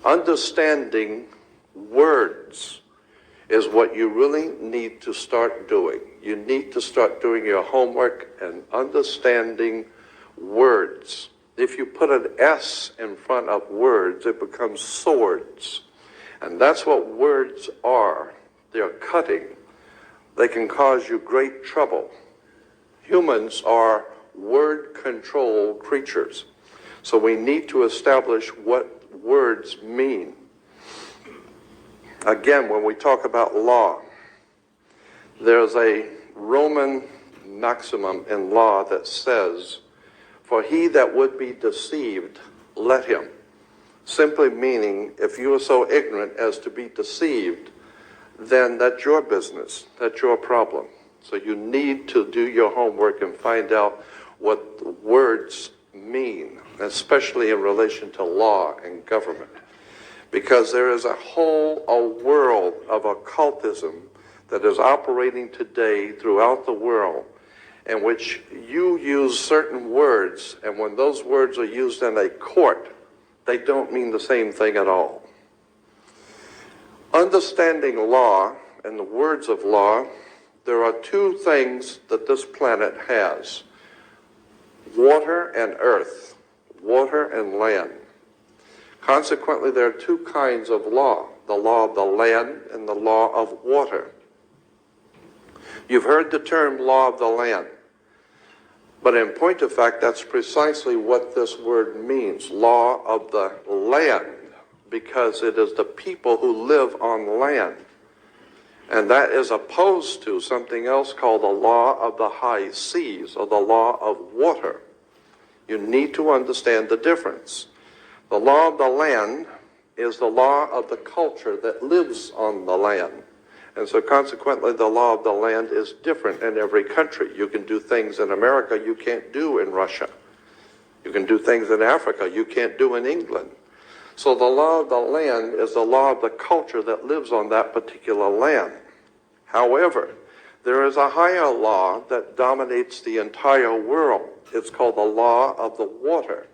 Understanding words is what you really need to start doing. You need to start doing your homework and understanding words. If you put an S in front of words, it becomes swords. And that's what words are. They're cutting. They can cause you great trouble. Humans are word-controlled creatures. So we need to establish what words mean. Again, when we talk about law, there's a Roman maximum in law that says, "For he that would be deceived, let him." Simply meaning, if you are so ignorant as to be deceived, then that's your business, that's your problem. So you need to do your homework and find out what the words mean, especially in relation to law and government. Because there is a world of occultism that is operating today throughout the world, in which you use certain words, and when those words are used in a court, they don't mean the same thing at all. Understanding law and the words of law, there are two things that this planet has: water and earth, water and land. Consequently, there are two kinds of law: the law of the land and the law of water. You've heard the term law of the land, but in point of fact, that's precisely what this word means, law of the land, because it is the people who live on land. And that is opposed to something else called the law of the high seas, or the law of water. You need to understand the difference. The law of the land is the law of the culture that lives on the land. And so consequently, the law of the land is different in every country. You can do things in America you can't do in Russia. You can do things in Africa you can't do in England. So the law of the land is the law of the culture that lives on that particular land. However, there is a higher law that dominates the entire world. It's called the law of the water,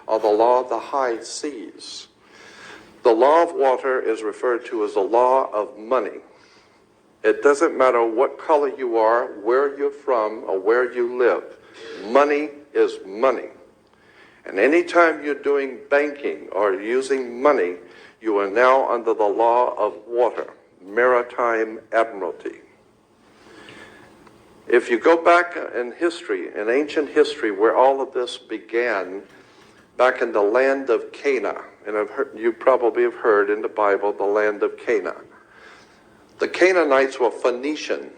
or the law of the high seas. The law of water is referred to as the law of money. It doesn't matter what color you are, where you're from, or where you live. Money is money. And anytime you're doing banking or using money, you are now under the law of water, Maritime Admiralty. If you go back in history, in ancient history, where all of this began, back in the land of Canaan, and you probably have heard in the Bible, the land of Canaan. The Canaanites were Phoenician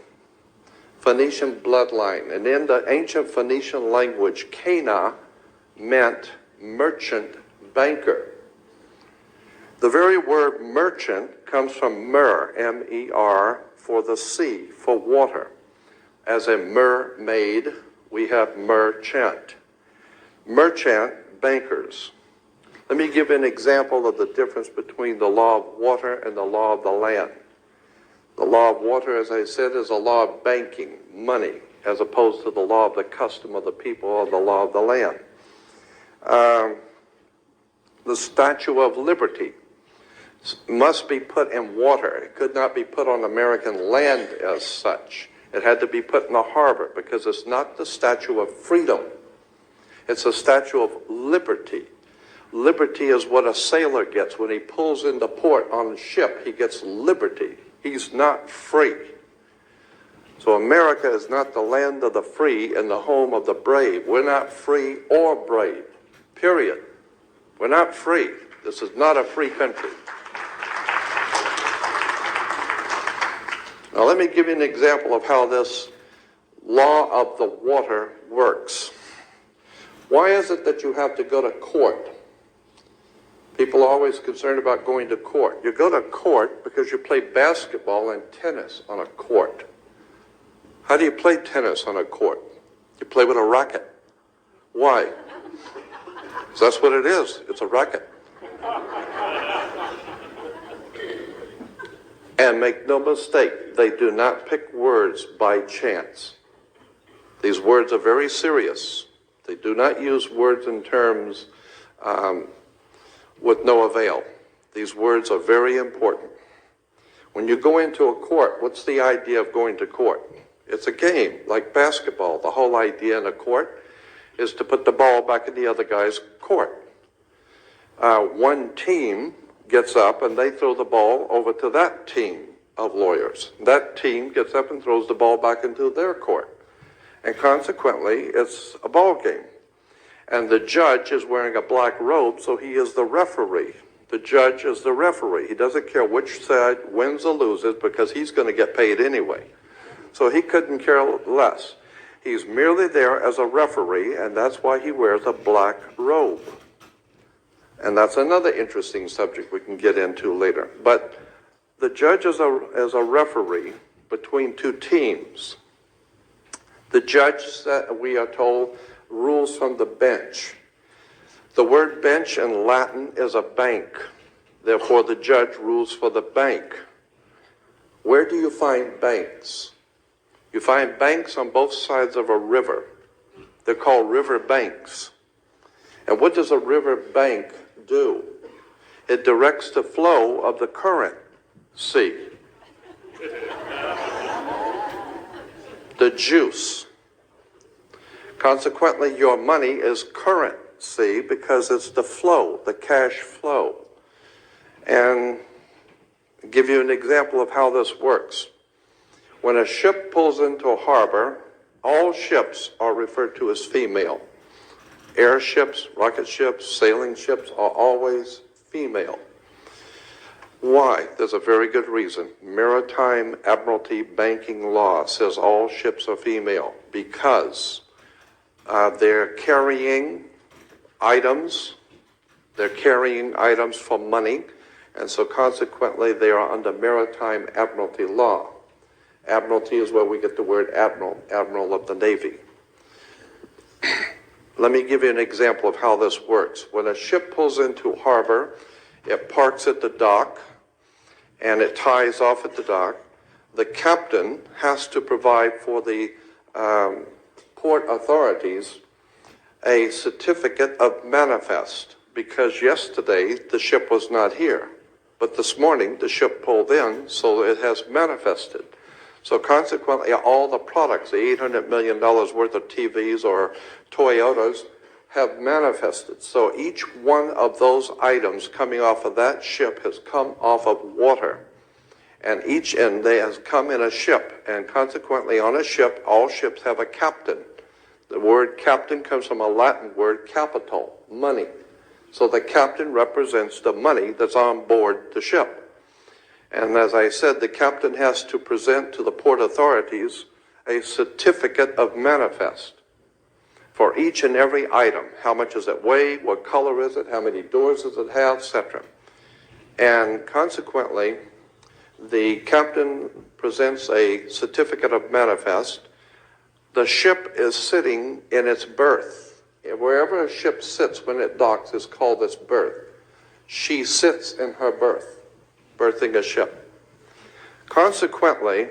bloodline, and in the ancient Phoenician language, Cana meant merchant banker. The very word merchant comes from mer, M-E-R, for the sea, for water. As a mermaid, we have merchant. Merchant bankers. Let me give an example of the difference between the law of water and the law of the land. The law of water, as I said, is a law of banking, money, as opposed to the law of the custom of the people, or the law of the land. The Statue of Liberty must be put in water. It could not be put on American land as such. It had to be put in the harbor, because it's not the Statue of Freedom. It's a Statue of Liberty. Liberty is what a sailor gets when he pulls into port on a ship. He gets liberty. He's not free. So America is not the land of the free and the home of the brave. We're not free or brave, period. We're not free. This is not a free country. Now let me give you an example of how this law of the water works. Why is it that you have to go to court? People are always concerned about going to court. You go to court because you play basketball and tennis on a court. How do you play tennis on a court? You play with a racket. Why? Because that's what it is. It's a racket. And make no mistake, they do not pick words by chance. These words are very serious. They do not use words in terms with no avail. These words are very important. When you go into a court, what's the idea of going to court? It's a game, like basketball. The whole idea in a court is to put the ball back in the other guy's court. One team gets up and they throw the ball over to that team of lawyers. That team gets up and throws the ball back into their court. And consequently, it's a ball game. And the judge is wearing a black robe, so he is the referee. The judge is the referee. He doesn't care which side wins or loses because he's going to get paid anyway. So he couldn't care less. He's merely there as a referee, and that's why he wears a black robe. And that's another interesting subject we can get into later. But the judge is a referee between two teams. The judge, we are told, rules from the bench. The word bench in Latin is a bank. Therefore, the judge rules for the bank. Where do you find banks? You find banks on both sides of a river. They're called river banks. And what does a river bank do? It directs the flow of the current sea. The juice. Consequently, your money is currency because it's the flow, the cash flow. And I'll give you an example of how this works. When a ship pulls into a harbor, all ships are referred to as female. Airships, rocket ships, sailing ships are always female. Why? There's a very good reason. Maritime Admiralty banking law says all ships are female because they're carrying items. They're carrying items for money, and so consequently they are under Maritime Admiralty law. Admiralty is where we get the word admiral of the Navy. Let me give you an example of how this works. When a ship pulls into harbor, it parks at the dock, and it ties off at the dock. The captain has to provide for the port authorities a certificate of manifest, because yesterday the ship was not here, but this morning the ship pulled in, so it has manifested. So consequently, all the products, the $800 million worth of TVs or Toyotas, have manifested. So each one of those items coming off of that ship has come off of water. And each end they has come in a ship. And consequently, on a ship, all ships have a captain. The word captain comes from a Latin word capital, money. So the captain represents the money that's on board the ship. And as I said, the captain has to present to the port authorities a certificate of manifest for each and every item. How much does it weigh? What color is it? How many doors does it have? Etc. And consequently, the captain presents a certificate of manifest. The ship is sitting in its berth. Wherever a ship sits when it docks is called its berth. She sits in her berth, berthing a ship. Consequently,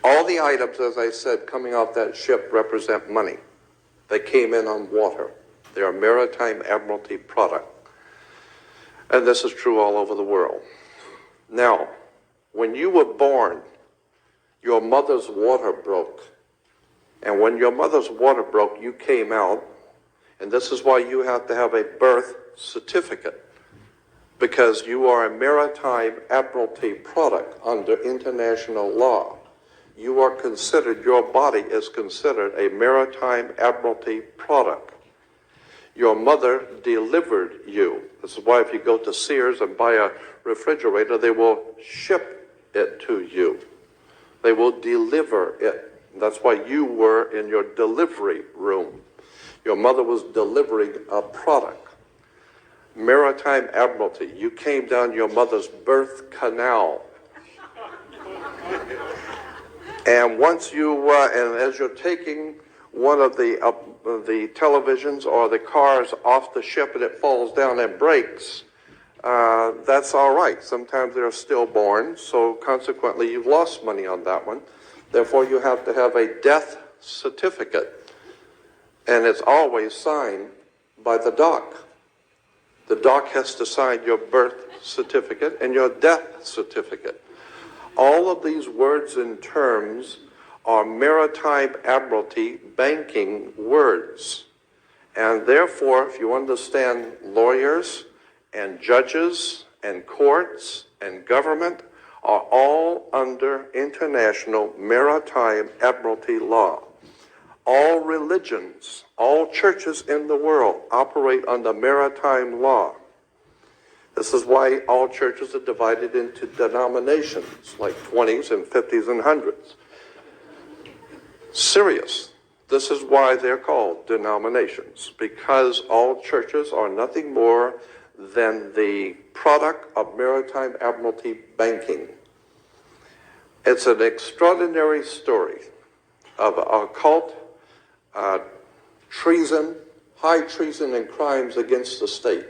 all the items, as I said, coming off that ship represent money. They came in on water. They're a Maritime Admiralty product. And this is true all over the world. Now, when you were born, your mother's water broke. And when your mother's water broke, you came out. And this is why you have to have a birth certificate, because you are a Maritime Admiralty product under international law. You are considered, your body is considered a Maritime Admiralty product. Your mother delivered you. This is why if you go to Sears and buy a refrigerator, they will ship it to you. They will deliver it. That's why you were in your delivery room. Your mother was delivering a product. Maritime Admiralty, you came down your mother's birth canal. And once you, and as you're taking one of the televisions or the cars off the ship and it falls down and breaks, that's all right. Sometimes they're stillborn, so consequently you've lost money on that one. Therefore, you have to have a death certificate, and it's always signed by the dock doc has to sign your birth certificate and your death certificate. All of these words and terms are maritime admiralty banking words. And therefore, if you understand lawyers and judges and courts and government are all under international maritime admiralty law. All religions, all churches in the world operate under maritime law. This is why all churches are divided into denominations, like 20s and 50s and 100s. Serious. This is why they're called denominations, because all churches are nothing more than the product of maritime admiralty banking. It's an extraordinary story of occult treason, high treason and crimes against the state.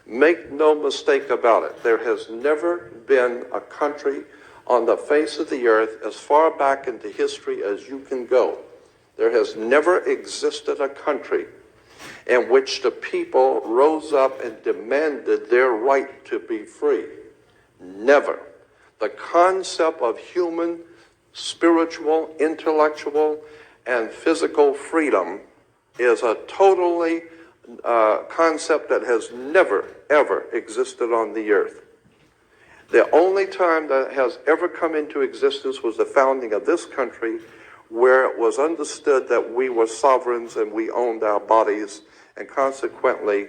Make no mistake about it. There has never been a country on the face of the earth as far back into history as you can go. There has never existed a country in which the people rose up and demanded their right to be free. Never. The concept of human, spiritual, intellectual, and physical freedom is a totally concept that has never, ever existed on the earth. The only time that has ever come into existence was the founding of this country, where it was understood that we were sovereigns and we owned our bodies, and consequently,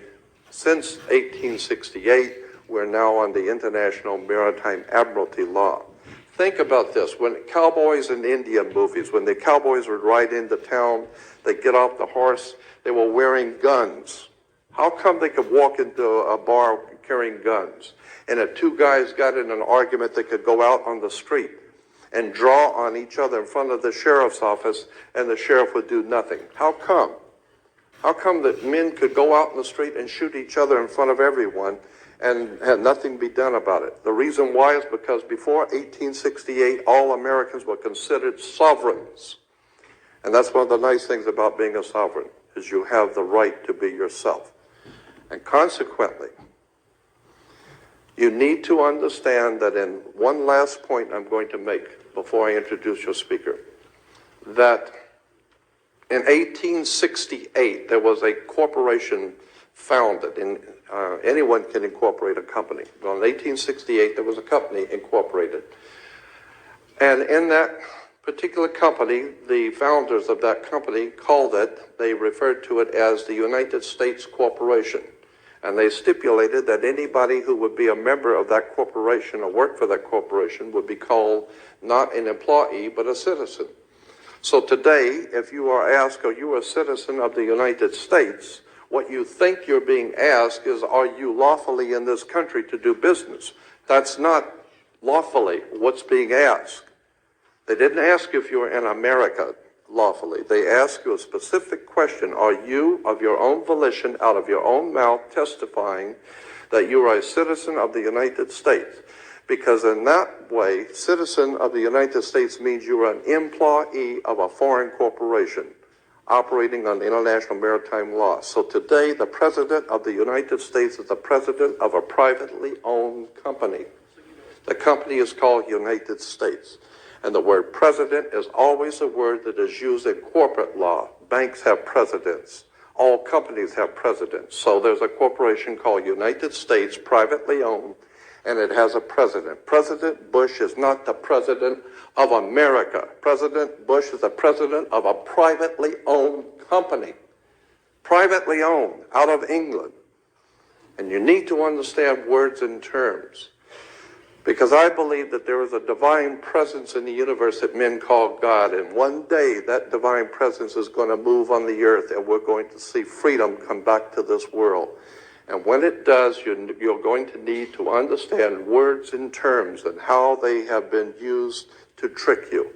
since 1868, we're now on the International Maritime Admiralty Law. Think about this. When cowboys in Indian movies, when the cowboys would ride into town, they'd get off the horse, they were wearing guns. How come they could walk into a bar carrying guns? And if two guys got in an argument, they could go out on the street and draw on each other in front of the sheriff's office, and the sheriff would do nothing. How come? How come that men could go out in the street and shoot each other in front of everyone and had nothing be done about it? The reason why is because before 1868, all Americans were considered sovereigns. And that's one of the nice things about being a sovereign, is you have the right to be yourself. And consequently, you need to understand that, in one last point I'm going to make before I introduce your speaker, that in 1868 there was a corporation founded. Anyone can incorporate a company. Well, in 1868 there was a company incorporated. And in that particular company, the founders of that company they referred to it as the United States Corporation. And they stipulated that anybody who would be a member of that corporation or work for that corporation would be called not an employee, but a citizen. So today, if you are asked, are you a citizen of the United States, what you think you're being asked is, are you lawfully in this country to do business? That's not lawfully what's being asked. They didn't ask you if you were in America lawfully. They ask you a specific question. Are you, of your own volition, out of your own mouth, testifying that you are a citizen of the United States? Because in that way, citizen of the United States means you are an employee of a foreign corporation operating on international maritime law. So today, the President of the United States is the president of a privately owned company. The company is called United States. And the word president is always a word that is used in corporate law. Banks have presidents. All companies have presidents. So there's a corporation called United States, privately owned, and it has a president. President Bush is not the president of America. President Bush is the president of a privately owned company. Privately owned, out of England. And you need to understand words and terms. Because I believe that there is a divine presence in the universe that men call God, and one day that divine presence is going to move on the earth, and we're going to see freedom come back to this world. And when it does, you're going to need to understand words and terms and how they have been used to trick you.